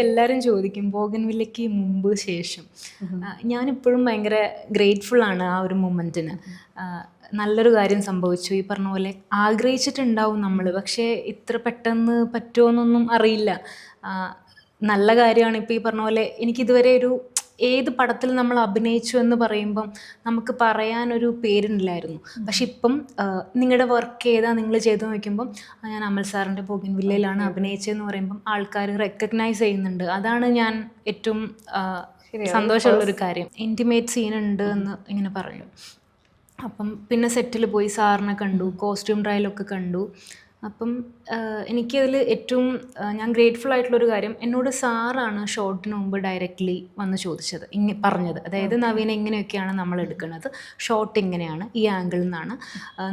എല്ലാവരും ചോദിക്കും ബോഗൻവില്ലയ്ക്ക് മുമ്പ് ശേഷം. ഞാനിപ്പോഴും ഭയങ്കര ഗ്രേറ്റ്ഫുൾ ആണ് ആ ഒരു മൊമെൻറ്റിന്. നല്ലൊരു കാര്യം സംഭവിച്ചു, ഈ പറഞ്ഞ പോലെ ആഗ്രഹിച്ചിട്ടുണ്ടാവും നമ്മൾ, പക്ഷേ ഇത്ര പെട്ടെന്ന് പറ്റുമോയെന്നൊന്നും അറിയില്ല. നല്ല കാര്യമാണ്. ഇപ്പോൾ ഈ പറഞ്ഞ പോലെ എനിക്കിതുവരെ ഒരു ഏത് പടത്തിൽ നമ്മൾ അഭിനയിച്ചു എന്ന് പറയുമ്പം നമുക്ക് പറയാനൊരു പേരില്ലായിരുന്നു. പക്ഷെ ഇപ്പം നിങ്ങളുടെ വർക്ക് ഏതാ നിങ്ങൾ ചെയ്തു നോക്കുമ്പം ഞാൻ അമൽ സാറിൻ്റെ ബോഗൻവില്ലയിലാണ് അഭിനയിച്ചതെന്ന് പറയുമ്പം ആൾക്കാർ റെക്കഗ്നൈസ് ചെയ്യുന്നുണ്ട്. അതാണ് ഞാൻ ഏറ്റവും സന്തോഷമുള്ളൊരു കാര്യം. ഇൻറ്റിമേറ്റ് സീൻ ഉണ്ട് എന്ന് ഇങ്ങനെ പറഞ്ഞു. അപ്പം പിന്നെ സെറ്റിൽ പോയി സാറിനെ കണ്ടു, കോസ്റ്റ്യൂം ട്രയലൊക്കെ കണ്ടു. അപ്പം എനിക്കതിൽ ഏറ്റവും ഞാൻ ഗ്രേറ്റ്ഫുൾ ആയിട്ടുള്ളൊരു കാര്യം, എന്നോട് സാറാണ് ഷോട്ടിന് മുമ്പ് ഡയറക്റ്റ്ലി വന്ന് ചോദിച്ചത്, പറഞ്ഞത്. അതായത് നവീന ഇങ്ങനെയൊക്കെയാണ് നമ്മൾ എടുക്കുന്നത്, ഷോട്ട് ഇങ്ങനെയാണ്, ഈ ആംഗിളിൽ നിന്നാണ്,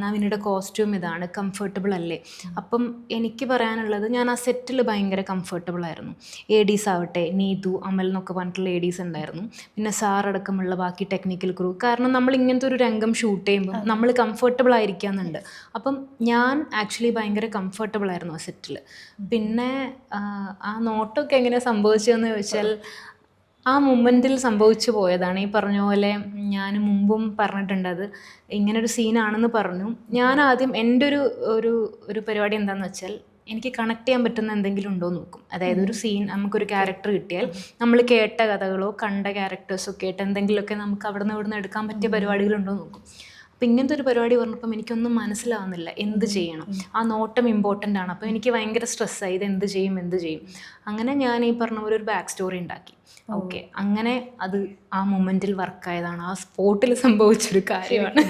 നവീനയുടെ കോസ്റ്റ്യൂം ഇതാണ്, കംഫർട്ടബിൾ അല്ലേ? അപ്പം എനിക്ക് പറയാനുള്ളത്, ഞാൻ ആ സെറ്റിൽ ഭയങ്കര കംഫർട്ടബിൾ ആയിരുന്നു. ADs ആവട്ടെ, നീതു, അമൽ എന്നൊക്കെ പറഞ്ഞിട്ടുള്ള ADs ഉണ്ടായിരുന്നു. പിന്നെ സാറടക്കമുള്ള ബാക്കി ടെക്നിക്കൽ ക്രൂ. കാരണം നമ്മൾ ഇങ്ങനത്തെ ഒരു രംഗം ഷൂട്ട് ചെയ്യുമ്പോൾ നമ്മൾ കംഫർട്ടബിൾ ആയിരിക്കാമെന്നുണ്ട്. അപ്പം ഞാൻ ആക്ച്വലി ഭയങ്കര കംഫർട്ടബിൾ ആയിരുന്നു ആ സെറ്റിൽ. പിന്നെ ആ നോട്ടമൊക്കെ എങ്ങനെ സംഭവിച്ചതെന്ന് ചോദിച്ചാൽ ആ മൊമെൻറ്റിൽ സംഭവിച്ചു പോയതാണ്. ഈ പറഞ്ഞ പോലെ ഞാൻ മുമ്പും പറഞ്ഞിട്ടുണ്ട്, അത് ഇങ്ങനൊരു സീനാണെന്ന് പറഞ്ഞു. ഞാൻ ആദ്യം എൻ്റെ ഒരു പരിപാടി എന്താണെന്ന് വെച്ചാൽ, എനിക്ക് കണക്ട് ചെയ്യാൻ പറ്റുന്ന എന്തെങ്കിലും ഉണ്ടോ എന്ന് നോക്കും. അതായത് ഒരു സീൻ, നമുക്കൊരു ക്യാരക്ടർ കിട്ടിയാൽ നമ്മൾ കേട്ട കഥകളോ കണ്ട ക്യാരക്ടേഴ്സോ കേട്ട് എന്തെങ്കിലുമൊക്കെ നമുക്ക് അവിടെ നിന്ന് ഇവിടുന്ന് എടുക്കാൻ പറ്റിയ പരിപാടികളുണ്ടോ എന്ന് നോക്കും. അപ്പം ഇങ്ങനത്തെ ഒരു പരിപാടി പറഞ്ഞപ്പം എനിക്കൊന്നും മനസ്സിലാവുന്നില്ല, എന്ത് ചെയ്യണം. ആ നോട്ടം ഇമ്പോർട്ടൻ്റ് ആണ്. അപ്പോൾ എനിക്ക് ഭയങ്കര സ്ട്രെസ്സായി, ഇത് എന്ത് ചെയ്യും. അങ്ങനെ ഞാൻ ഈ പറഞ്ഞ പോലെ ഒരു ബാക്ക് സ്റ്റോറി ഉണ്ടാക്കി. ഓക്കെ, അങ്ങനെ അത് ആ മൊമെൻറ്റിൽ വർക്കായതാണ്, ആ സ്പോട്ടിൽ സംഭവിച്ചൊരു കാര്യമാണ്.